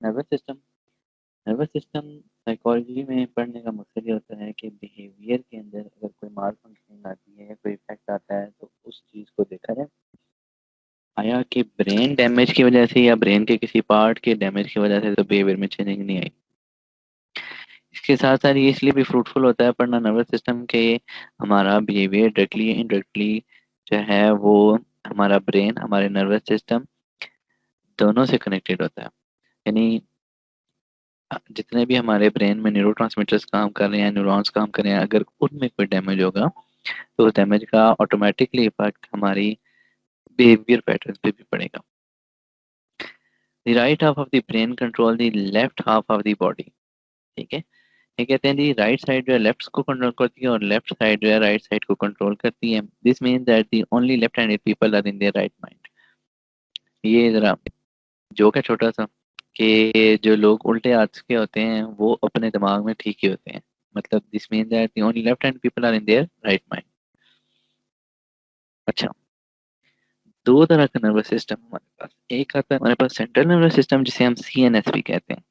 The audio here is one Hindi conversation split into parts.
Nervous system nervous system psychology में पढ़ने का मकसद ये होता है कि बिहेवियर के अंदर अगर कोई माल फंक्शनिंग आती है या कोई इफेक्ट आता है तो उस चीज़ को देखा जाए। आया कि ब्रेन डैमेज की वजह से या ब्रेन के किसी पार्ट के डैमेज की वजह से तो बिहेवियर में चेंजिंग नहीं आई। इसके साथ साथ ये इसलिए भी फ्रूटफुल होता है पढ़ना नर्वस सिस्टम के, हमारा बिहेवियर डायरेक्टली इनडायरेक्टली जो है वो हमारा ब्रेन हमारे नर्वस सिस्टम दोनों से कनेक्टेड होता है। यानी जितने भी हमारे ब्रेन में न्यूरोट्रांसमीटर्स काम कर रहे हैं, न्यूरॉन्स काम कर रहे हैं, अगर उनमें कोई डैमेज होगा तो उस डैमेज का ऑटोमेटिकली इफेक्ट हमारी बिहेवियर पैटर्न पे भी पड़ेगा। The right half of the brain control the left half of the body. ठीक है, ये कहते हैं जी राइट साइड जो है लेफ्ट को कंट्रोल करती है और लेफ्ट साइड जो है राइट साइड को कंट्रोल करती है। This means that the only left handed people are in their right mind. ये जरा जोक है छोटा सा कि जो लोग उल्टे हाथ के होते हैं वो अपने दिमाग में ठीक ही होते हैं। मतलब this mean that the only left hand people are in their right mind. अच्छा, दो तरह का नर्वस सिस्टम हमारे पास, एक आता है हमारे पास सेंट्रल नर्वस सिस्टम जिसे हम सीएनएस भी कहते हैं,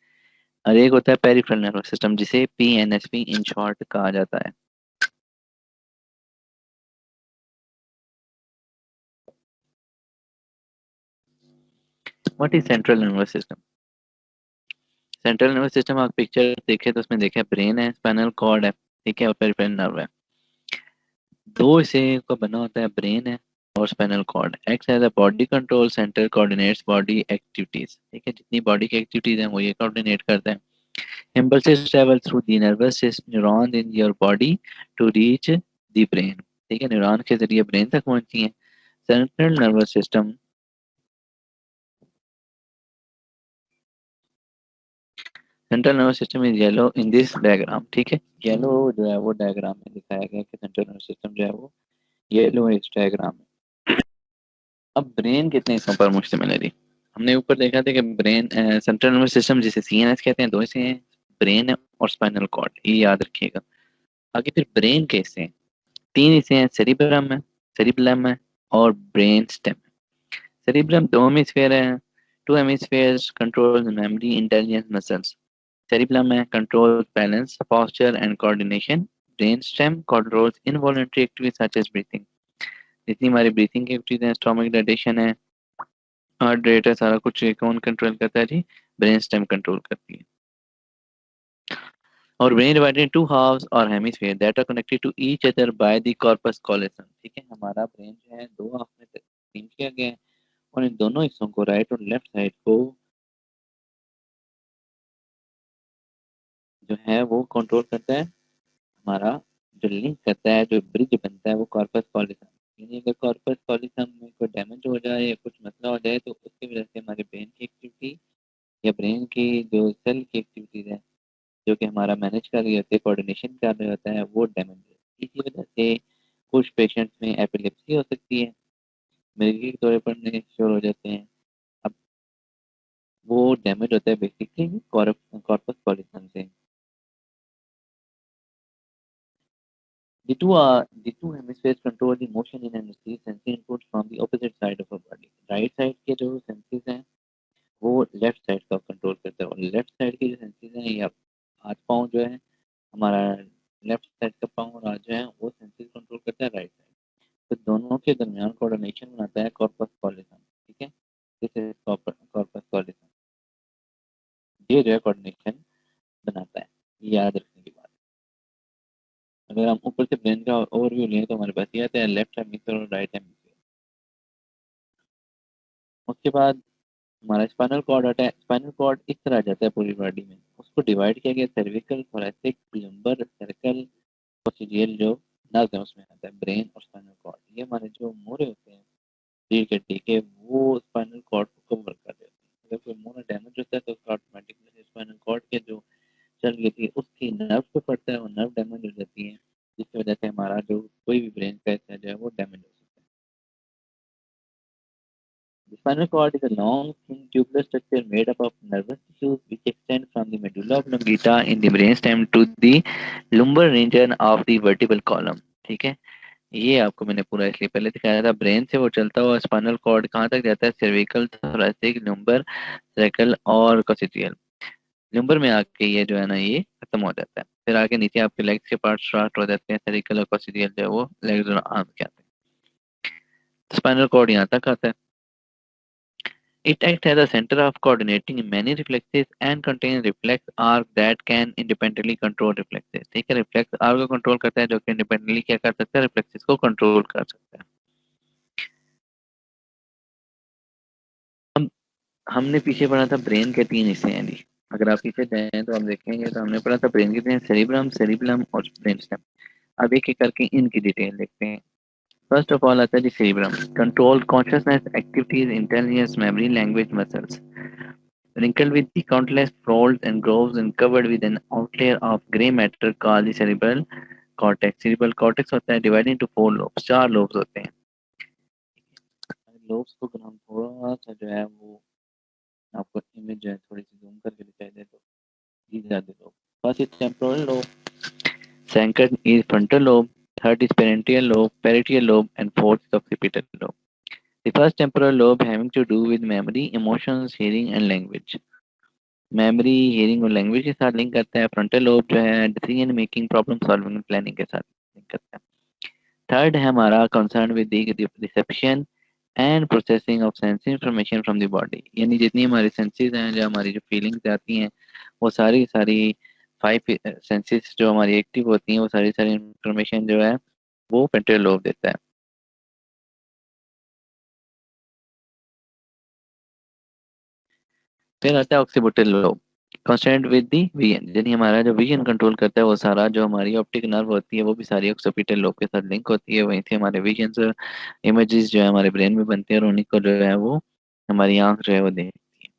और एक होता है पेरिफेरल नर्वस सिस्टम जिसे पीएनएसपी इन शॉर्ट कहा जाता है। What is central nervous system? Central nervous system आप पिक्चर देखे तो उसमें देखे ब्रेन है, स्पाइनल कॉर्ड है, ठीक है, और पेरिफेरल नर्व है। दो हिस्से का बना होता है, ब्रेन है और spinal cord. Act as a body control centre, coordinates body activities. ठीक है, जितनी बॉडी की एक्टिविटीज हैं वो ये कोऑर्डिनेट करता है। impulses travel through the nervous system neurons in your body to reach the brain। ठीक है, न्यूरॉन के जरिए ब्रेन तक पहुंचती हैं। Central nervous system central nervous system is yellow in this diagram. ठीक है, येलो जो है वो डायग्राम में दिखाया गया कि सेंट्रल नर्वस सिस्टम जो है वो येलो इस डायग्राम में। अब ब्रेन कितने हिस्सों पर मुश्तमिल है जी? हमने ऊपर देखा था कि ब्रेन सेंट्रल नर्वस सिस्टम जिसे सीएनएस कहते हैं, दो हिस्से हैं, ब्रेन है और स्पाइनल कॉर्ड, ये याद रखिएगा। आगे फिर ब्रेन के हिस्से हैं, तीन हिस्से हैं, सेरिबलम है और ब्रेन स्टेम। सेरिबलम दो हेमिस्फेयर है, two hemispheres control memory intelligence muscles. Cerebellum है control balance posture and coordination. Brain stem controls involuntary activities such as breathing. जितनी हमारी ब्रीथिंग की एक्टिविटीज हैं, स्टोमक डायलेशन है, हार्ट रेट है, सारा कुछ ये कौन कंट्रोल करता है जी? ब्रेन स्टेम कंट्रोल करती है। और brain divided into halves और hemisphere that are connected to each other by the corpus callosum. ठीक है, हमारा ब्रेन जो है दो हाफ में तकसीम किया गया है और इन दोनों हिस्सों को, राइट और लेफ्ट साइड को जो है वो कंट्रोल करता है हमारा, जो लिंक करता है, जो ब्रिज बनता है वो कॉर्पस कॉलोसम। यानी अगर कॉर्पस कॉलोसम में कोई डैमेज हो जाए या कुछ मसला हो जाए तो उसकी वजह से हमारे ब्रेन की एक्टिविटी या ब्रेन की जो सेल की एक्टिविटीज है जो कि हमारा मैनेज कर रही होती है, कोऑर्डिनेशन कर रहा होता है, वो डैमेज है। इसी वजह से कुछ पेशेंट्स में एपिलेप्सी हो सकती है, मिर्गी के तौर पर श्योर हो जाते हैं। अब वो डैमेज होता है बेसिकली कॉर्पस कॉलोसम से। The two hemispheres control the motion in and receive sensory input from the opposite side of a body। Right side के जो सेंसेस हैं वो लेफ्ट साइड का कंट्रोल करता है और लेफ्ट साइड के जो सेंसेस हैं या हाथ पाँव जो है हमारा, लेफ्ट साइड का पाँव और हाथ जो है वो सेंसेस कंट्रोल करता है राइट साइड। तो दोनों के दरमियान कोऑर्डिनेशन बनाता है कॉर्पस कॉलोसम। ठीक है, दिस इज कॉर्पस कॉलोसम, ये जो है कोऑर्डिनेशन बनाता है। ये याद रखने की बात है। अगर हम ऊपर से ब्रेन का ओवरव्यू लें तो हमारे पास ये आता है लेफ्ट हेमिस्फीयर और राइट हेमिस्फीयर। उसके बाद हमारा स्पाइनल कॉर्ड आता है। स्पाइनल कॉर्ड इस तरह जाता है पूरी बॉडी में, उसको डिवाइड किया गया सर्विकल, थोरैसिक, लंबर, सर्कल, कोक्सीडियल जो नर्व है उसमें आता है ब्रेन और स्पाइनल कॉर्ड। ये हमारे जो मोरे होते हैं रीढ़ की हड्डी के, वो स्पाइनल कॉर्ड को कवर कर देते हैं। अगर कोई मोरा डैमेज होता है तो उसका ऑटोमेटिकली स्पाइनल कॉर्ड के जो चल गई थी उसकी नर्व पे पड़ता है और नर्व डैमेज हो जाती है, जिसकी वजह से हमारा जो कोई भी ब्रेन का हिस्सा जो है वो डैमेज हो सकता है। The spinal cord is a long, thin, tubular structure made up of nervous tissues which extend from the medulla oblongata in the brainstem to the lumbar region of the vertebral column। ठीक है, ये आपको मैंने पूरा इसलिए पहले दिखाया था, ब्रेन से वो चलता हुआ स्पाइनल कॉर्ड कहाँ तक जाता है, सर्विकल, थोरैसिक, लुम्बर, सैकल और कॉक्सिडियल। लुम्बर में आके ये जो है ना ये खत्म हो जाता है, फिर आगे नीचे आपके लेग्स के पार्ट स्टार्ट हो जाते हैं, सर्विकल और कॉक्सिडियल जो है वो लेग्स और आर्म के आते हैं। स्पाइनल कॉर्ड यहाँ तक आता है। It acts as a center of coordinating many reflexes and contains reflex arc that can independently control reflexes। ठीक है, रिफ्लेक्स आर्क को कंट्रोल करता है जो कि इंडिपेंडेंटली क्या कर सकता है, रिफ्लेक्सेस को कंट्रोल कर सकता है। हम हमने पीछे पढ़ा था ब्रेन के तीन हिस्से हैं जी। अगर आप पीछे जाएं तो आप देखेंगे तो हमने पढ़ा था ब्रेन के तीन, सेरिब्रम, सेरिबलम और ब्रेन स्टेम। अब एक एक करके इनकी डिटेल देखते हैं। फर्स्ट ऑफ ऑल आता है जी cerebrum, control consciousness, activities, intelligence, memory, language, muscles. Wrinkled with the countless folds and grooves and covered with an outer of grey matter called the cerebral cortex। cerebral cortex होता है divided into four lobes, चार lobes होते हैं। lobes को अगर हम थोड़ा सा जो है वो आपको इमेज जो है थोड़ी सी जूम करके दिखाई दे तो these are the lobes। First is temporal lobe, second is frontal lobe, third is parietal lobe and fourth is occipital lobe। The first temporal lobe having to do with memory, emotions, hearing and language। Memory, hearing और लैंग्वेज के साथ लिंक करता है। फ्रंटल लोब जो है decision making, problem solving and planning के साथ लिंक करता है। थर्ड है हमारा concern with the reception and processing of sense information from the body, यानी जितनी हमारी सेंसेस हैं, जो हमारी जो फीलिंग्स आती हैं, वो सारी सारी फाइव सेंसेस जो हमारी एक्टिव होती हैं, वो सारी सारी इंफॉर्मेशन जो है वो फ्रंटल लोब देता है। फिर आता है occipital lobe, concerned with the vision, यानी हमारा जो विजन कंट्रोल करता है वो सारा जो हमारी ऑप्टिक नर्व होती है वो भी सारी ऑक्सीपिटल लोब के साथ लिंक होती है। वहीं से हमारे विजन इमेजेस जो है हमारे ब्रेन में बनते हैं और उन्हीं को जो है वो हमारी आंख जो है वो देखती है।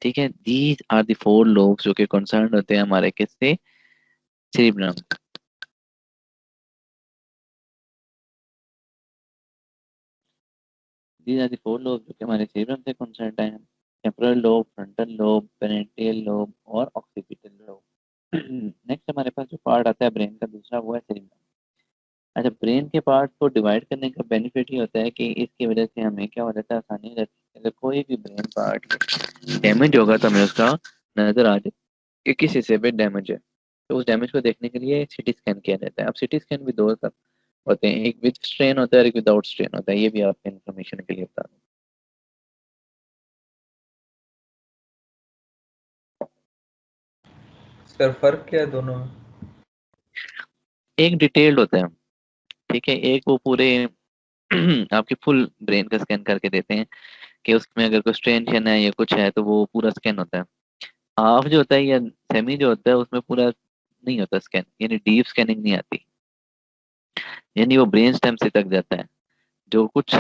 ठीक है, these are the four lobes जो कि कंसर्न होते हैं हमारे किससे, cerebrum. These are the four lobes जो कि हमारे सेरिब्रम से कंसर्न है, temporal lobe, frontal lobe, parietal lobe और ऑक्सीपिटल लोब। नेक्स्ट हमारे पास जो पार्ट आता है ब्रेन का दूसरा वो है सेरिब्रम। अच्छा, ब्रेन के पार्ट को डिवाइड करने का बेनिफिट ये होता है कि इसकी वजह से हमें क्या हो जाता है, आसानी हो जाती है। अगर कोई भी ब्रेन पार्ट डैमेज होगा तो हमें उसका नजर आ जाए कि किस हिस्से पे डैमेज है। तो उस डैमेज को देखने के लिए सिटी स्कैन किया जाता है। अब सिटी स्कैन भी दो सब होते हैं, एक विद स्ट्रेन होता है और एक विदाउट स्ट्रेन होता है, ये भी आपके इन्फॉर्मेशन के लिए बता दूं। सर फर्क क्या है दोनों में? एक डिटेल्ड होता है, ठीक है, एक वो पूरे आपकी फुल ब्रेन का स्कैन करके देते हैं कि उसमें अगर कोई स्ट्रेन है या कुछ है तो वो पूरा स्कैन होता है। हाफ जो होता है या सेमी जो होता है उसमें पूरा नहीं होता स्कैन, यानी डीप स्कैनिंग नहीं आती, यानी वो ब्रेन स्टेम से तक जाता है। जो कुछ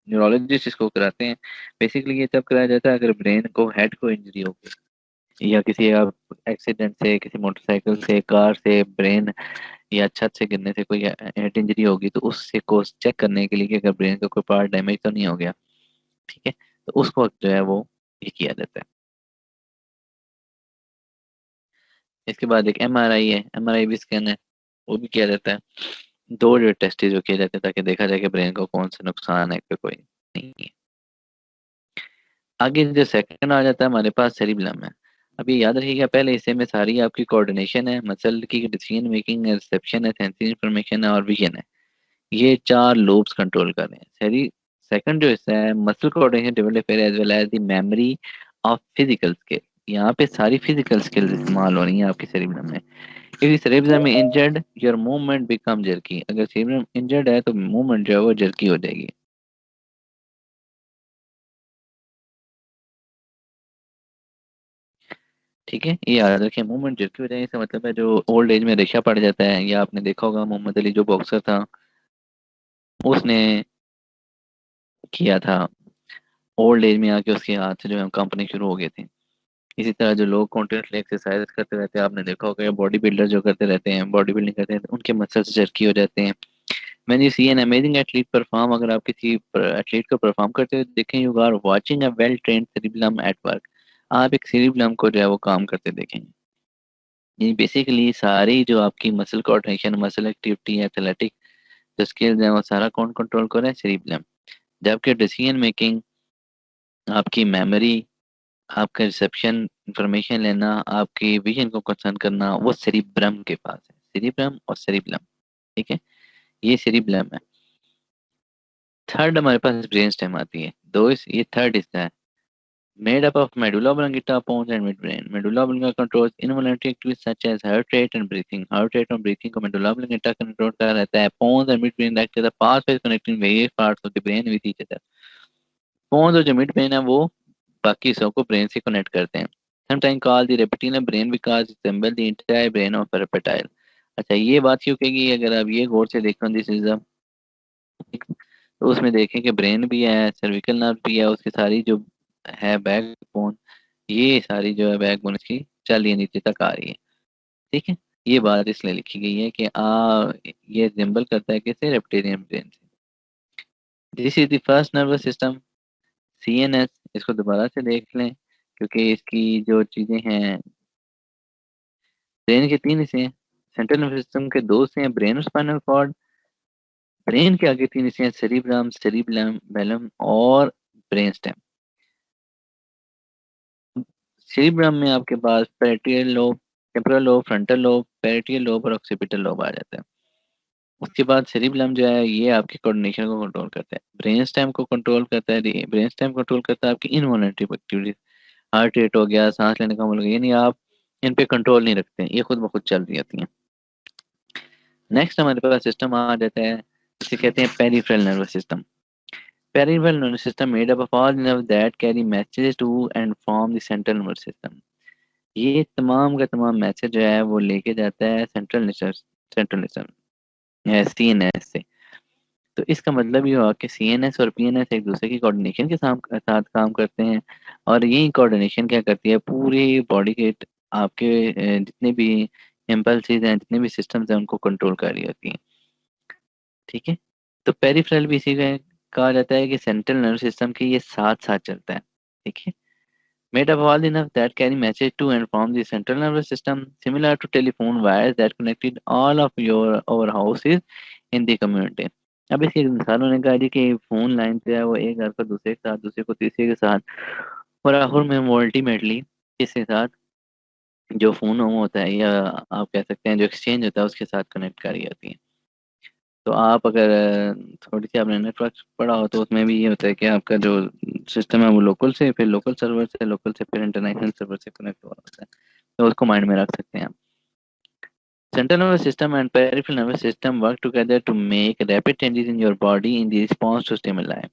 न्यूरोलॉजिस्ट इसको कराते हैं, बेसिकली ये तब कराया जाता है अगर ब्रेन को हेड को इंजरी हो गई या किसी आप एक्सीडेंट से, किसी मोटरसाइकिल से, कार से, ब्रेन या छत से गिरने से कोई हेड इंजरी होगी तो उससे को चेक करने के लिए कि अगर ब्रेन का कोई पार्ट डैमेज तो नहीं हो गया। ठीक है, तो उस वक्त जो है वो ये किया जाता है। इसके बाद एक एमआरआई है, एमआरआई भी स्कैन है, वो भी किया जाता है। दो जो टेस्ट जो किए जाते हैं ताकि देखा जाए कि ब्रेन को कौन सा नुकसान है कि कोई नहीं है। आगे जो सेकंड आ जाता है हमारे पास सेरिबेलम है। अब ये याद रखिएगा, पहले हिस्से में सारी आपकी कोऑर्डिनेशन है, मसल की डिसीजन मेकिंग है, रिसेप्शन है, सेंसरी इंफॉर्मेशन है और विजन है। ये चार लोब्स कंट्रोल कर रहे हैं। सेरी सेकंड जो हिस्सा है muscle coordination, develop as well as the memory of physical skill. यहाँ पे सारी फिजिकल स्किल्स इस्तेमाल हो रही हैं आपके सेरिबेलम में। इफ सेरिबेलम में injured your movement become jerky, अगर सेरिबेलम इंजर्ड है तो मूवमेंट जो है वो जर्की हो जाएगी। ठीक है, ये याद रखिए, मूवमेंट जर्की हो जाएगी इसका मतलब है जो ओल्ड एज में रेशा पड़ जाता है, या आपने देखा होगा मोहम्मद अली जो बॉक्सर था उसने किया था, ओल्ड एज में आके उसके हाथ से जो है कंपनी शुरू हो गई थी। इसी तरह जो लोग कॉन्टिन्यूसली एक्सरसाइज करते रहते हैं, आपने देखा होगा बॉडी बिल्डर जो करते रहते हैं, बॉडी बिल्डिंग करते हैं, तो उनके मसल्स जर्की हो जाते हैं। मैंने see an amazing athlete perform, अगर आप किसी एथलीट को परफॉर्म करते हुए देखें, you are watching a well trained cerebellum at work, आप एक सेरिबेलम को जो है वो काम करते देखेंगे। ये बेसिकली सारी जो आपकी muscle coordination, muscle activity, athletic जो स्किल्स हैं, वो सारा कौन कंट्रोल कर रहा है? सेरिब्रम। जबकि डिसीजन मेकिंग, आपकी मेमोरी, आपका रिसेप्शन, इंफॉर्मेशन लेना, आपकी विजन को कंसर्न करना, वो सेरिब्रम के पास है। सेरिब्रम और सेरिब्लम, ठीक है, ये सेरिब्लम है। थर्ड हमारे पास ब्रेन स्टेम आती है। ये थर्ड हिस्सा है, made up of medulla oblongata, pons and midbrain. Medulla oblongata controls involuntary activities such as heart rate and breathing. Heart rate और breathing को medulla oblongata control कर रहता है। Pons and midbrain act as the pathways connecting various parts of the brain with each other. Pons और जो midbrain है वो बाकी हिस्सों को ब्रेन से कनेक्ट करते हैं। Sometimes called the reptilian brain because it resembles the entire brain of a reptile. अच्छा, ये बात क्यों कहेगी? अगर आप ये गौर से देखो, दिस इज तो उसमें देखें कि ब्रेन भी है, सर्विकल नर्व भी है, उसकी सारी जो है बैक बोन, ये सारी जो है बैकबोन इसकी चल रही है, नीचे तक आ रही है। ठीक है, ये बात इसलिए लिखी गई है कि ये रिजेंबल करता है किसे? रेप्टेरियन ब्रेन से। This is the first nervous system, CNS. इसको दोबारा से देख लें, क्योंकि इसकी जो चीजें हैं, ब्रेन के तीन हिस्से हैं, सेंट्रल नर्वस सिस्टम के दो हिस्से हैं, ब्रेन और स्पाइनल कॉर्ड। ब्रेन के आगे तीन हिस्से हैं, सेरिब्रम, सेरिबलम, बेलम और ब्रेन स्टेम। सेरिब्रम में आपके पास parietal lobe, temporal lobe, frontal lobe, parietal lobe और ऑक्सीपिटल लोब आ जाता है। उसके बाद सेरिब्लम जो है ये आपकी कोऑर्डिनेशन को कंट्रोल करता है। ब्रेन स्टेम को कंट्रोल करता है, ब्रेन स्टेम कंट्रोल करता है आपकी इनवॉलंटरी एक्टिविटीज, हार्ट रेट हो गया, सांस लेने का हो गया, यानी आप इन पे कंट्रोल नहीं रखते हैं, ये खुद ब खुद चल रही होती हैं। नेक्स्ट हमारे पास सिस्टम आ जाता है, इसे कहते हैं peripheral nervous system. Peripheral nervous system made up of all nerves that carry messages to and from the central nervous system. ये तमाम का तमाम मैसेज जो है वो लेके जाता है सेंट्रल नर्वस सीएनएस से। तो इसका मतलब ये हुआ कि सीएनएस और पीएनएस एक दूसरे की कोऑर्डिनेशन के साथ काम करते हैं, और यही कोऑर्डिनेशन क्या करती है? पूरी बॉडी के आपके जितने भी इम्पल्सेस हैं, जितने भी सिस्टम्स हैं, उनको कंट्रोल कर रही होती हैं। ठीक है, तो पेरिफेरल भी इसी का कहा जाता है कि सेंट्रल नर्वस सिस्टम के ये साथ साथ चलता है। ठीक है, made up all the nerves that carry message to and from the central nervous system, similar to telephone wires that connected all of our houses in the community. अब इसकी एक मिसाल उन्होंने कहा जी कि फोन लाइन जो है वो एक घर पर दूसरे के साथ, दूसरे को तीसरे के साथ, और आखिर में वो अल्टीमेटली इसके साथ जो फोन होता है, या आप कह सकते हैं जो एक्सचेंज होता है, उसके साथ कनेक्ट करी जाती है। तो आप अगर थोड़ी सी आपने नेटवर्क पढ़ा हो तो उसमें भी ये होता है कि आपका जो सिस्टम है वो लोकल से, फिर लोकल सर्वर से, लोकल से फिर इंटरनेशनल सर्वर से कनेक्ट हो रहा होता है। तो उसको माइंड में रख सकते हैं आप। Central nervous system and peripheral nervous system work together to make rapid changes in your body in the response to stimuli.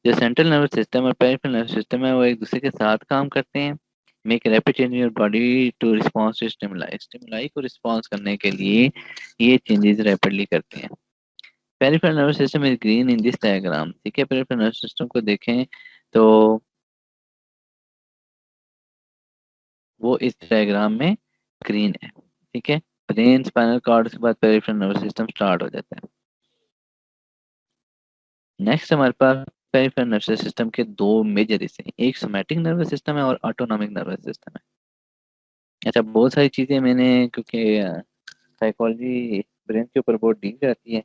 जो सेंट्रल नर्वस सिस्टम और पेरिफेरल नर्वस सिस्टम है वो एक दूसरे के साथ काम करते हैं, make rapid change in your body to response to stimuli. Stimuli को रिस्पॉन्स करने के लिए ये चेंजेस रैपिडली करते हैं। Peripheral nervous system is green in this diagram. ठीक है, पेरिफेरल नर्वस सिस्टम को देखें तो वो इस डायग्राम में ग्रीन है। ठीक है, ब्रेन, स्पाइनल कॉर्ड के बाद पेरिफेरल नर्वस सिस्टम स्टार्ट हो जाता है। नेक्स्ट हमारे पास पेरिफेरल नर्वस सिस्टम के दो मेजर हिस्से हैं, एक सोमैटिक नर्वस सिस्टम है और ऑटोनॉमिक नर्वस सिस्टम है। अच्छा, बहुत सारी चीजें मैंने, क्योंकि साइकोलॉजी ब्रेन के ऊपर बहुत डील करती है,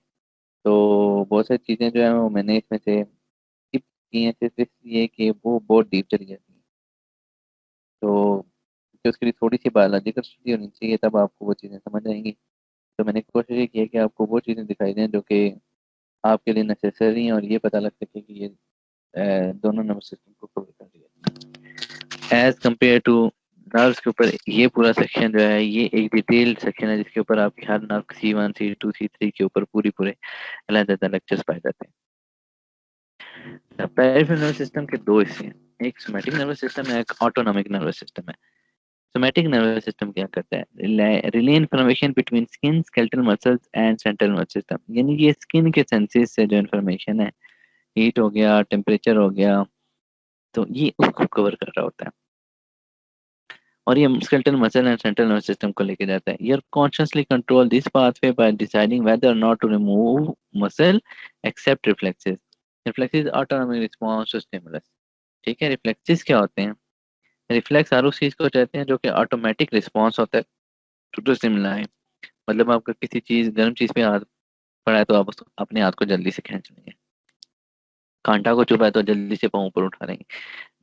तो बहुत सारी चीजें जो है वो मैंने इसमें से skip की हैं, सिर्फ इसलिए कि वो बहुत डीप चली जाती हैं। तो कि उसके लिए थोड़ी सी बायोलॉजिकल स्टडी होनी चाहिए, तब आपको वो चीज़ें समझ आएंगी। तो मैंने कोशिश ये की है कि आपको वो चीज़ें दिखाई दें जो कि आपके लिए नेसेसरी हैं, और ये पता लग सके कि ये दोनों नर्वस सिस्टम को कवर कर दिया। एज कम्पेयर टू नर्व्स के ऊपर ये पूरा सेक्शन जो है ये एक डिटेल्ड सेक्शन है, जिसके ऊपर आपकी हर नर्व C1, C2, C3 के ऊपर पूरे अलग-अलग लेक्चर्स पाए जाते हैं। पेरिफेरल नर्वस सिस्टम के दो हिस्से हैं, एक सोमैटिक नर्वस सिस्टम है, एक ऑटोनॉमिक नर्वस सिस्टम है। सोमैटिक नर्वस सिस्टम क्या करता है? Relay information between skin, skeletal muscles and central nervous system, यानी ये स्किन के सेंसेस से जो इन्फॉर्मेशन है, हीट हो गया, टेम्परेचर हो गया, तो ये उसको कवर कर रहा होता है, और ये skeletal muscle and central nervous system को लेके जाता है। Your consciously control this pathway by deciding whether or not to remove muscle except reflexes. Reflexes autonomic response to stimulus. ठीक है, रिफ्लेक्सेस क्या होते हैं? रिफ्लेक्स हर उस चीज को कहते हैं जो कि ऑटोमेटिक रिस्पॉन्स होता है टू स्टिमुलाई, मतलब आपका किसी चीज गर्म चीज पे हाथ पड़ा है तो आप अपने हाथ को जल्दी से खींच लेंगे, कांटा को चुभा है तो जल्दी से पाँव ऊपर उठा लेंगे।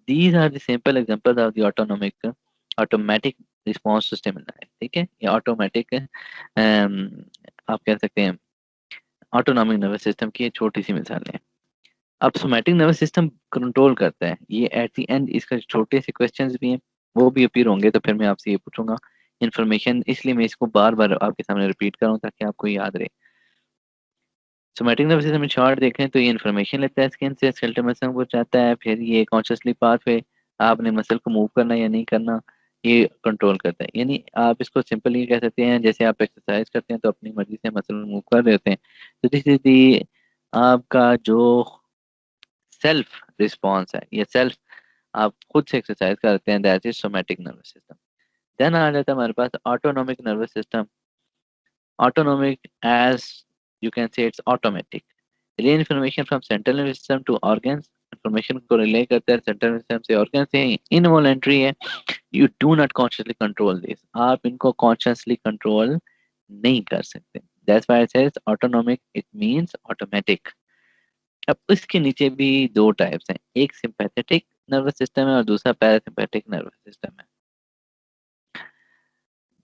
These are the simple examples of the autonomic automatic response system in life. ठीक है, ये ऑटोमेटिक आप कह सकते हैं ऑटोनॉमिक नर्वस सिस्टम की ये छोटी सी मिसाल है। अब सोमैटिक नर्वस सिस्टम कंट्रोल करता है, ये एट द एंड इसका छोटे से क्वेश्चंस भी हैं, वो भी अपीयर होंगे, तो फिर मैं आपसे ये पूछूंगा इन्फॉर्मेशन, इसलिए मैं इसको बार बार आपके सामने रिपीट कर रहा हूँ ताकि आपको याद रहे। सोमैटिक नर्वस सिस्टम में शॉर्ट देखें तो ये इन्फॉर्मेशन लेता है स्किन से, स्केलेटल मसल को चाहता है, फिर ये कॉन्शियसली पाथवे आपने मसल को मूव करना या नहीं करना ये कंट्रोल करता है। यानी आप इसको सिंपल ये कह सकते हैं, जैसे आप एक्सरसाइज करते हैं तो अपनी मर्जी से मसल मूव कर रहे होते हैं, तो दिस इज दी आपका जो सेल्फ रिस्पॉन्स है, ये सेल्फ आप खुद से एक्सरसाइज करते हैं, that is somatic nervous system. Then आ जाता है हमारे पास autonomic nervous system. Autonomic, as you can say, it's automatic. Relay information from central nervous system to organs. Information को relay करता है central nervous system से organ से। Involuntary है, you do not consciously control this. आप इनको consciously control नहीं कर सकते। That's why it says autonomic. It means automatic. अब इसके नीचे भी दो टाइप्स हैं, एक सिंपैथेटिक नर्वस सिस्टम है और दूसरा पैरासिम्पैथिक नर्वस सिस्टम है।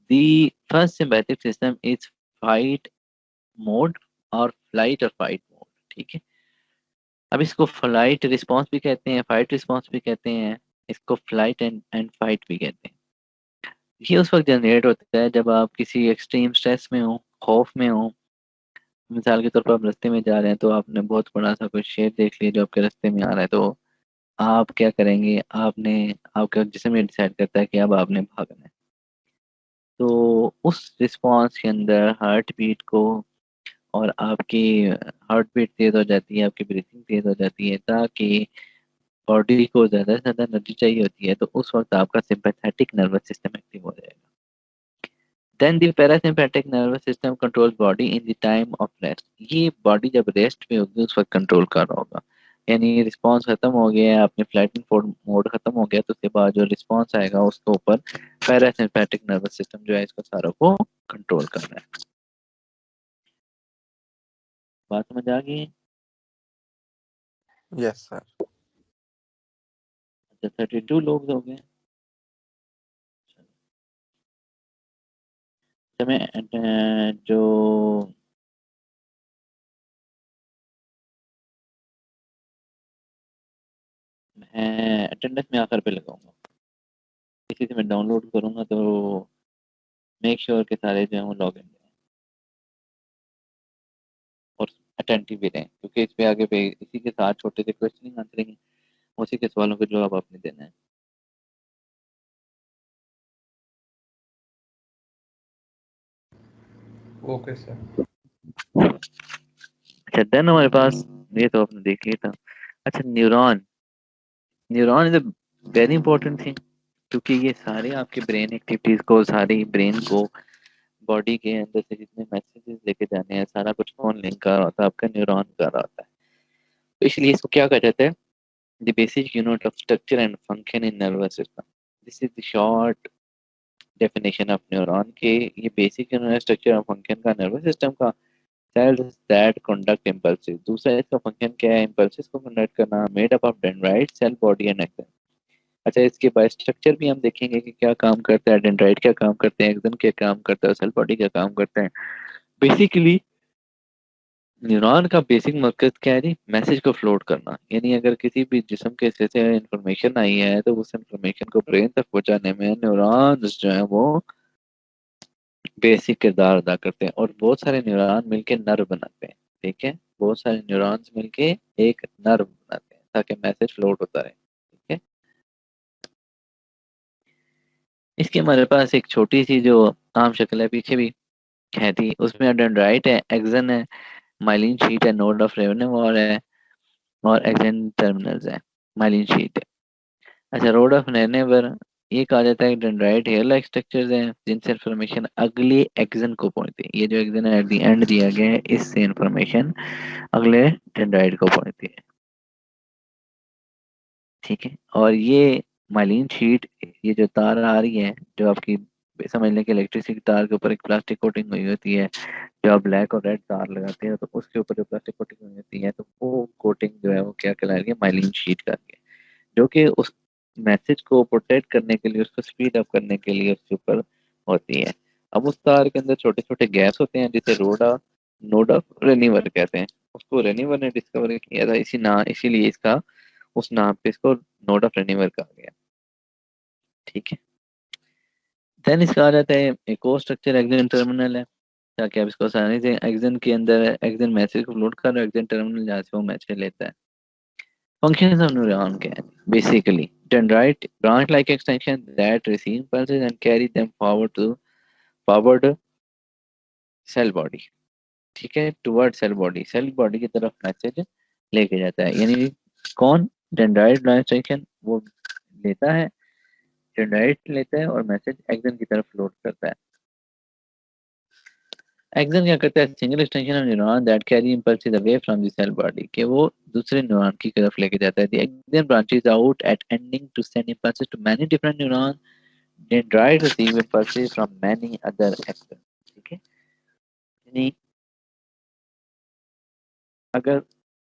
The first sympathetic system is fight mode और फ्लाइट और फाइट मोड। ठीक है, अब इसको फ्लाइट रिस्पॉन्स भी कहते हैं, फाइट रिस्पॉन्स भी कहते हैं, इसको फ्लाइट एंड फाइट भी कहते हैं। ये उस वक्त जनरेट होता है जब आप किसी एक्सट्रीम स्ट्रेस में हो, खौफ में हो। मिसाल के तौर पर आप रास्ते में जा रहे हैं तो आपने बहुत बड़ा सा कोई शेर देख लिया जो आपके रास्ते में आ रहा है, तो आप क्या करेंगे, आपने आपका जिस्म ये डिसाइड करता है कि अब आपने भागना है। तो उस रिस्पॉन्स के अंदर हार्ट बीट को और आपकी हार्ट बीट तेज हो जाती है, आपकी ब्रीथिंग तेज हो जाती है, ताकि बॉडी को ज़्यादा से ज़्यादा एनर्जी चाहिए होती है, तो उस वक्त आपका सिंपैथेटिक नर्वस सिस्टम एक्टिव हो जाएगा। Then the parasympathetic nervous system controls body in the time of rest. ये बॉडी जब रेस्ट में होगी उस वक्त कंट्रोल कर रहा होगा, यानी रिस्पॉन्स खत्म हो गया है, आपने फ्लाइट मोड खत्म हो गया, तो उसके बाद जो रिस्पॉन्स आएगा उसके ऊपर पैरासिम्पैथिक नर्वस सिस्टम जो है इसको सारा को कंट्रोल कर रहा है। बात समझ आ गई? Yes sir. अच्छा, 32 लोग हो गए। समय जो मैं अटेंडेंस में आकर पे लगाऊंगा, इसी से मैं डाउनलोड करूंगा, तो मेक श्योर के सारे जो है वो लॉग इन और अटेंटिव भी रहें, क्योंकि इस पे आगे पे इसी के साथ छोटे से क्वेश्चन आंसरिंग है, उसी के सवालों के जवाब आपने देना है। Okay sir. अच्छा, देन हमारे पास ये तो आपने देख लिया था। अच्छा, neuron, neuron is a very important thing, क्योंकि ये सारे आपके ब्रेन एक्टिविटीज को, सारी ब्रेन को बॉडी के अंदर से जितने मैसेजेस लेके जाने हैं, सारा कुछ कौन लिंक कर रहा होता है, आपका न्यूरॉन कर रहा होता है। तो इसलिए इसको क्या कहा जाता है, the basic unit of structure and function in nervous system. This is the short definition of neuron के, ये बेसिक यूनिट स्ट्रक्चर और फंक्शन का नर्वस सिस्टम का। सेल्स दैट कंडक्ट इम्पल्सेस, दूसरा इसका फंक्शन क्या है, इम्पल्सेस को कंडक्ट करना, made up of dendrite cell body and axon. अच्छा, इसके बाद स्ट्रक्चर भी हम देखेंगे कि क्या काम करता है, डेंड्राइट क्या काम करते हैं, एक्सन क्या काम करता है, सेल बॉडी क्या काम करते हैं। बेसिकली न्यूरॉन का बेसिक मकसद क्या है जी, मैसेज को फ्लोट करना। यानी अगर किसी भी जिस्म के हिस्से से इंफॉर्मेशन आई है तो उस इंफॉर्मेशन को ब्रेन तक पहुंचाने में न्यूरॉन्स जो है वो बेसिक किरदार अदा करते हैं, और बहुत सारे न्यूरॉन मिलके नर्व बनाते हैं। ठीक है, बहुत सारे न्यूरॉन्स मिलके एक नर्व बनाते हैं ताकि मैसेज फ्लोट होता रहे। ठीक है, इसके हमारे पास एक छोटी सी जो आम शक्ल है, पीछे भी है थी, उसमें डेंड्राइट है, एक्सन है, माइलिन शीट है, नोड ऑफ रेवेन्यू है, और एक्सन टर्मिनल्स है, माइलिन शीट है। अच्छा, रोड ऑफ नेनेवर, ये कहा जाता है कि डेंड्राइट हेयर लाइक स्ट्रक्चर्स हैं जिनसे इंफॉर्मेशन अगले एक्सन को पहुंचती है। ये जो एक्सन है एट द एंड दिया गया है, इससे इंफॉर्मेशन अगले डेंड्राइट को पहुंचती है। ठीक है, और ये माइलिन शीट, ये जो तार आ रही है जो आपकी समझ लें कि इलेक्ट्रिसिटी तार के ऊपर एक प्लास्टिक कोटिंग हुई होती है, जब आप ब्लैक और रेड तार लगाते हैं तो उसके ऊपर जो प्लास्टिक कोटिंग हुई होती है तो वो कोटिंग जो है वो क्या कहलाएगी, माइलिन शीट करके, जो कि उस मैसेज को प्रोटेक्ट करने के लिए, उसको स्पीड अप करने के लिए उसके ऊपर होती है। अब उस तार के अंदर छोटे छोटे गैस होते हैं जिसे नोड ऑफ रेनिवर कहते हैं। उसको रेनिवर ने डिस्कवर किया था, इसीलिए इसका उस नाम पे इसको नोड ऑफ रेनिवर कहा गया। ठीक है। देन इसका आ जाता है एक और स्ट्रक्चर, एक्सन टर्मिनल है, ताकि आप इसको आसानी से एक्सन के अंदर एक्सन मैसेज को लोड कर रहे हो, एक्सन टर्मिनल जहाँ से वो मैसेज लेता है। Functions of neuron can basically dendrite branch-like extension that receive pulses and carry them forward cell body। ठीक है, टुवर्ड सेल बॉडी की तरफ मैसेज लेके जाता है। यानी कौन, डेंड्राइट ब्रांच एक्सटेंशन वो लेता है, डेंड्राइट लेता है और मैसेज एक्सन की तरफ लोड करता है। एक्सन क्या करता है, single extension of neuron that carry impulses away from the cell body, कि वो दूसरे न्यूरॉन की तरफ लेके जाता है। The axon branches out at ending to send impulses to many different neuron, dendrite receive impulses from many other axon. ठीक है, यानी अगर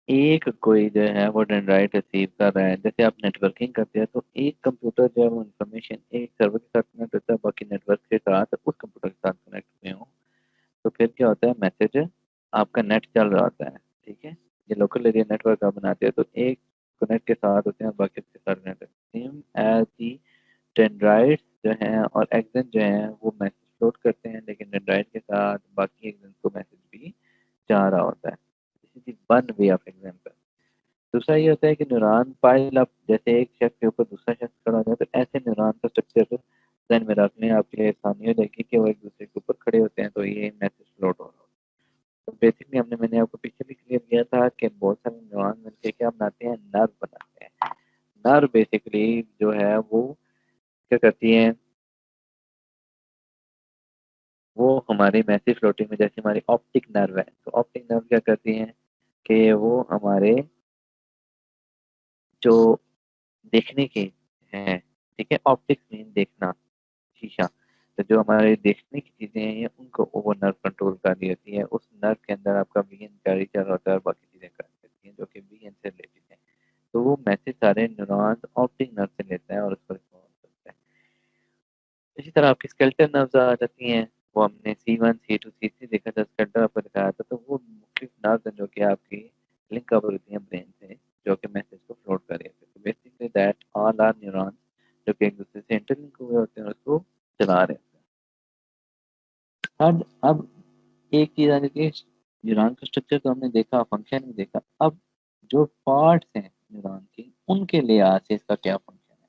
एक कोई जो है वो डेंड्राइट रिसीव कर रहा है, जैसे आप नेटवर्किंग करते हैं तो एक कंप्यूटर जो है वो इन्फॉर्मेशन एक सर्वर के साथ कनेक्ट होता है, बाकी नेटवर्क के साथ उस कंप्यूटर के साथ कनेक्ट हुए हों, तो फिर क्या होता है, मैसेज आपका नेट चल रहा होता है। ठीक है, ये लोकल एरिया नेटवर्क आप बनाते हैं तो एक कनेक्ट के साथ होते हैं, बाकी के साथ कनेक्ट होते हैं। सेम एज दी डेंड्राइट जो है और एक्सन जो है वो मैसेज फ्लोट करते हैं, लेकिन डेंड्राइट के साथ बाकी एक्सन को मैसेज भी जा रहा होता है। This is one way of example. दूसरा ये होता है कि न्यूरॉन पाइल अप, जैसे एक शख्स के ऊपर दूसरा शख्स खड़ा हो जाए तो ऐसे न्यूरॉन का स्ट्रक्चर ध्यान में रखने आपके लिए आसानी हो जाएगी कि वो एक दूसरे के ऊपर खड़े होते हैं तो ये मैसेज फ्लोट हो रहा होता है। तो बेसिकली मैंने आपको पीछे भी क्लियर किया था कि बहुत सारे न्यूरॉन मिलकर क्या बनाते हैं, नर्व बनाते हैं। नर्व बेसिकली जो है वो क्या करती है, वो हमारे मैसेज फ्लोटिंग में, जैसे हमारी ऑप्टिक नर्व है तो ऑप्टिक नर्व क्या करती है कि वो हमारे जो देखने के हैं, ठीक है, ऑप्टिक्स मीन देखना, शीशा, तो जो हमारे देखने की चीजें हैं ये उनको वो नर्व कंट्रोल कर रही होती है। उस नर्व के अंदर आपका वीएन कैरी चल रहा होता है और बाकी चीजें कर सकती हैं जो कि वीएन से रिलेटेड है। तो वो मैसेज सारे न्यूरॉन ऑप्टिक नर्व से लेता है और उसको रिस्पॉन्स करता है। इसी तरह आपकी स्केलेटल नर्व्स आ जाती हैं, वो हमने C1 C2 C3 देखा था, स्केलेटल आपको दिखाया था, तो वो मुख्तलिफ नर्व्स हैं जो कि आपकी लिंक अप होती हैं ब्रेन से, जो कि मैसेज को फ्लोट कर रहे हैं। तो basically that all are neurons जो कि एक दूसरे से इंटरलिंक हुए होते हैं, उसको चला रहे होते हैं। अब एक चीज आ जाती है, न्यूरॉन का स्ट्रक्चर तो हमने देखा, फंक्शन भी देखा, अब जो पार्ट्स हैं न्यूरॉन के उनके लिहाज से इसका क्या फंक्शन है।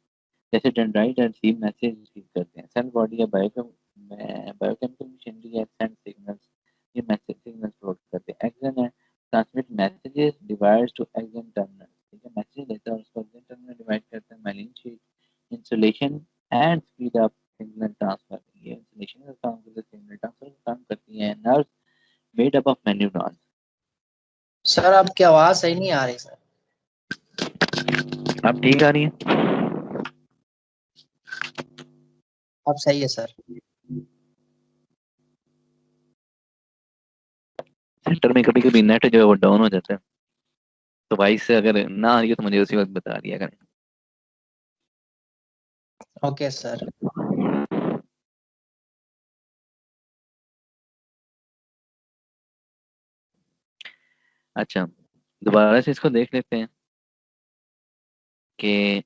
जैसे डेंड्राइट रिसीव मैसेज रिसीव करते हैं, सेल बॉडी या बायोकेमिकल मशीनरी या सेंड सिग्नल्स, ये मैसेज सिग्नल फ्लोट करते हैं। एक्सन है, transmit messages divides to axon terminal, ठीक है, मैसेज लेता है और उसको एक्सन टर्मिनल डिवाइड करता है। Myelin sheet insulation and speed up signal transfer, ये इंसुलेशन का काम करते हैं, सिग्नल ट्रांसफर का काम करती है। Nerves made up of many neurons. Sir आपकी आवाज सही नहीं आ रही सर। अब ठीक आ रही है? अब सही है सर। सेंटर में कभी कभी नेट जो है वो डाउन हो जाता है, तो वॉइस से अगर ना आ रही है तो मुझे उसी वक्त बता दिया करें। Okay sir. अच्छा, दोबारा से इसको देख लेते हैं कि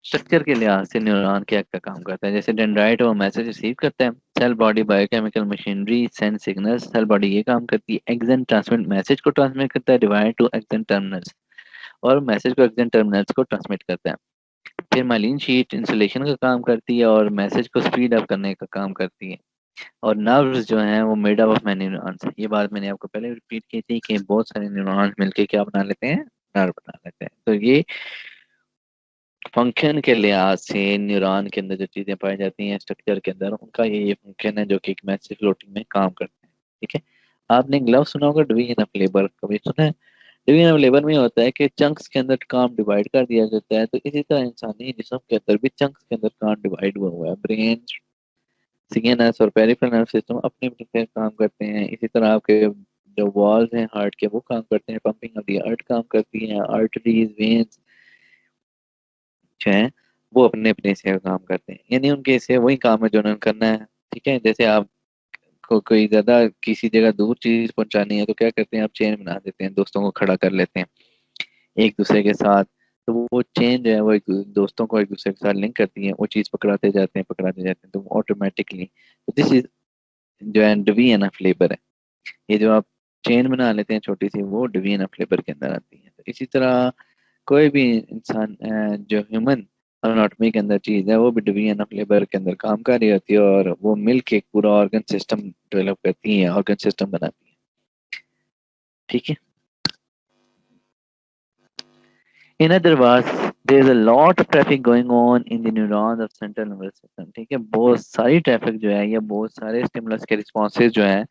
स्ट्रक्चर के लिहाज से न्यूरॉन क्या क्या काम करता है। जैसे डेंड्राइट वो मैसेज रिसीव करता है, cell body biochemical machinery send signals, cell body ये काम करती है। एक्सन ट्रांसमिट मैसेज को ट्रांसमिट करता है, डिवाइड टू एक्सन टर्मिनल्स, और मैसेज को एक्सन टर्मिनल्स को ट्रांसमिट करता है। फिर माइलिन शीट इंसुलेशन का काम करती है और मैसेज को स्पीड अप करने का काम करती है। और नर्व्स जो हैं वो made up of many neurons. ये बात मैंने आपको पहले रिपीट की थी कि बहुत सारे न्यूरॉन्स मिलके क्या बना लेते हैं, नर्व बना लेते हैं। तो ये फंक्शन के लिहाज से न्यूरॉन के अंदर जो चीजें पाई जाती हैं स्ट्रक्चर के अंदर, उनका ये फंक्शन है जो कि एक मैसेज फ्लोटिंग में काम करते हैं। ठीक है, आपने ग्लव सुना होगा, डिवीजन ऑफ लेबर कभी सुना है? डिवीजन ऑफ लेबर में होता है कि चंक्स के अंदर काम डिवाइड कर दिया जाता है, तो इसी तरह इंसानी जिस्म के अंदर भी चंक्स के अंदर काम डिवाइड हुआ है। ब्रेन, सीएनएस और पेरिफेरल नर्व सिस्टम अपने अपने काम करते हैं। इसी तरह आपके जो वॉल्स हैं हार्ट के वो काम करते हैं, पंपिंग ऑफ द हार्ट काम करती हैं, आर्टरीज, वेन्स जो है वो अपने अपने से काम करते हैं, यानी उनके से वही काम है जो उन्होंने करना है। ठीक है, जैसे आप को कोई ज्यादा किसी जगह दूर चीज पहुंचानी है तो क्या करते हैं, आप चेन बना देते हैं, दोस्तों को खड़ा कर लेते हैं एक दूसरे के साथ, तो वो चेन जो है वो एक दोस्तों को एक दूसरे के साथ लिंक करती है, वो चीज पकड़ाते जाते हैं तो ऑटोमेटिकली, तो दिस इज जो है डिवीजन ऑफ लेबर है। ये जो आप चेन बना लेते हैं छोटी सी, वो डिवीजन ऑफ लेबर के अंदर आती है। तो इसी तरह कोई भी इंसान जो ह्यूमन अनाटॉमी के अंदर चीज है वो भी डिवीजन ऑफ लेबर के अंदर काम कर रही होती है, और वो मिल के एक पूरा ऑर्गन सिस्टम डेवलप करती है, ऑर्गन सिस्टम बनाती है। ठीक है, in other words there is a lot of traffic going on in the neurons of central nervous system। ठीक है, बहुत सारी ट्रैफिक जो है या बहुत सारे स्टिमुलस के रिस्पॉन्सेज जो है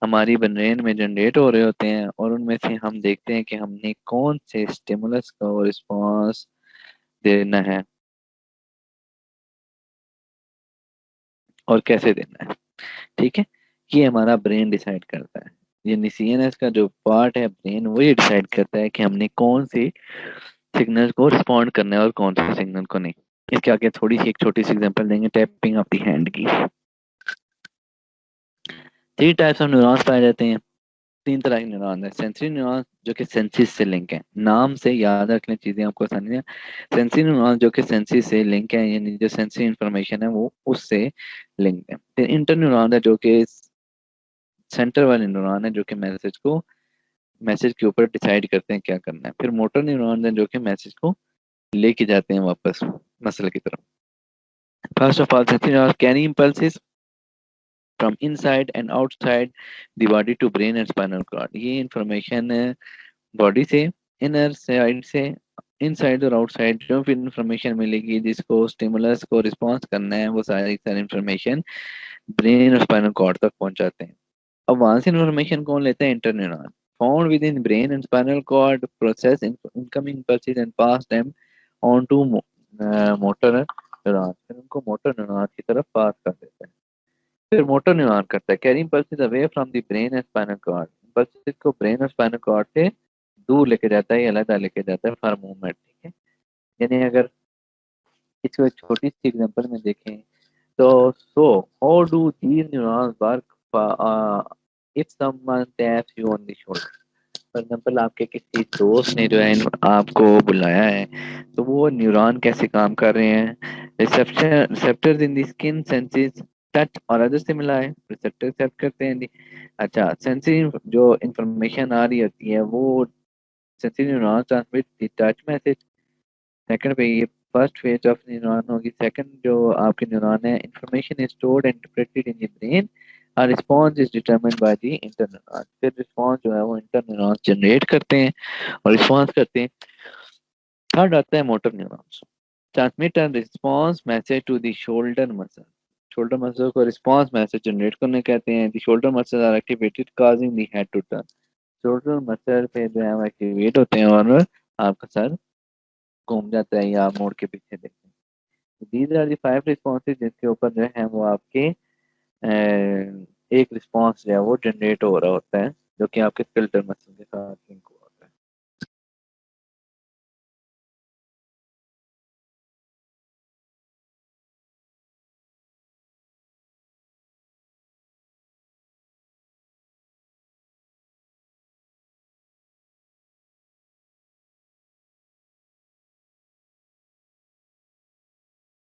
हमारी ब्रेन में जनरेट हो रहे होते हैं, और उनमें से हम देखते हैं कि हमने कौन से स्टिमुलस को रिस्पॉन्स देना है और कैसे देना है। ठीक है, ये हमारा ब्रेन डिसाइड करता है। ये सीएनएस का जो पार्ट है ब्रेन, वो ये डिसाइड करता है कि हमने कौन सी सिग्नल को रिस्पॉन्ड करना है और कौन से सिग्नल को नहीं। इसके आगे थोड़ी सी एक छोटी सी एग्जांपल देंगे टैपिंग ऑफ द हैंड की। 3 टाइप्स ऑफ न्यूरॉन्स पाए जाते हैं। 3 तरह के न्यूरॉन है। सेंसरी न्यूरॉन जो कि सेंसिस से लिंक है, नाम से याद रख लें चीजें आपको आसानी है। सेंसरी न्यूरॉन जो कि सेंसिस से लिंक है, यानी जो सेंसरी इंफॉर्मेशन है वो उससे लिंक है। फिर इंटर न्यूरॉन है जो कि सेंटर वाले न्यूरॉन है जो कि मैसेज के ऊपर डिसाइड करते हैं क्या करना है। फिर मोटर न्यूरॉन है जो कि मैसेज को लेके जाते हैं वापस मसल की तरफ। First of all sensory neuron carry impulses from inside and outside the body to brain and spinal cord। ये इंफॉर्मेशन बॉडी से, इनर साइड से, इनसाइड और आउटसाइड जो भी इंफॉर्मेशन मिलेगी जिसको स्टिमुलस को रिस्पॉन्स करना है, वो सारी सारी इंफॉर्मेशन ब्रेन और स्पाइनल कॉर्ड तक पहुंचाते हैं। अब वहां से इंफॉर्मेशन कौन लेता है? Interneuron found within brain and spinal cord process incoming pulses and pass them on to motor neuron. फिर उनको मोटर न्यूरॉन की तरफ पास कर देता है। फिर मोटर न्यूरॉन करता है carrying pulses away from the brain and spinal cord. Pulses को ब्रेन और स्पाइनल कॉर्ड से दूर लेके जाता है या अलग लेके जाता है फॉर मूवमेंट। ठीक है, यानी अगर इसको एक छोटी सी एग्जांपल में देखें तो how do these neurons work if someone taps you on the shoulder. For example आपके किसी दोस्त ने जो है आपको बुलाया है, तो वो न्यूरॉन कैसे काम कर रहे हैं? Receptors in the skin senses touch और अदर स्टिमुलाई, रिसेप्टर एक्सेप्ट करते हैं। अच्छा, सेंसरी जो इंफॉर्मेशन आ रही होती है वो sensory neuron transmit the touch message. Second पे ये फर्स्ट फेज ऑफ न्यूरॉन होगी। सेकंड जो आपके न्यूरॉन है, information is stored and interpreted in the brain, और response is determined by the interneuron. फिर रिस्पॉन्स जो है वो इंटर न्यूरॉन जनरेट करते हैं और रिस्पॉन्स करते हैं। थर्ड आता है motor neurons transmit and response message to the shoulder muscle. Shoulder muscle को रिस्पॉन्स मैसेज जनरेट करने कहते हैं। The shoulder muscle are activated causing the head to turn. Shoulder muscle पे जो है वो एक्टिवेट होते हैं और आपका सर घूम जाता है या आप मोड़ के पीछे देखते हैं। दीज आर दी 5 रिस्पॉन्सेज जिसके ऊपर जो है वो आपके एक रिस्पॉन्स जो है वो जनरेट हो रहा होता है जो कि आपके स्केलेटल मसल के साथ लिंक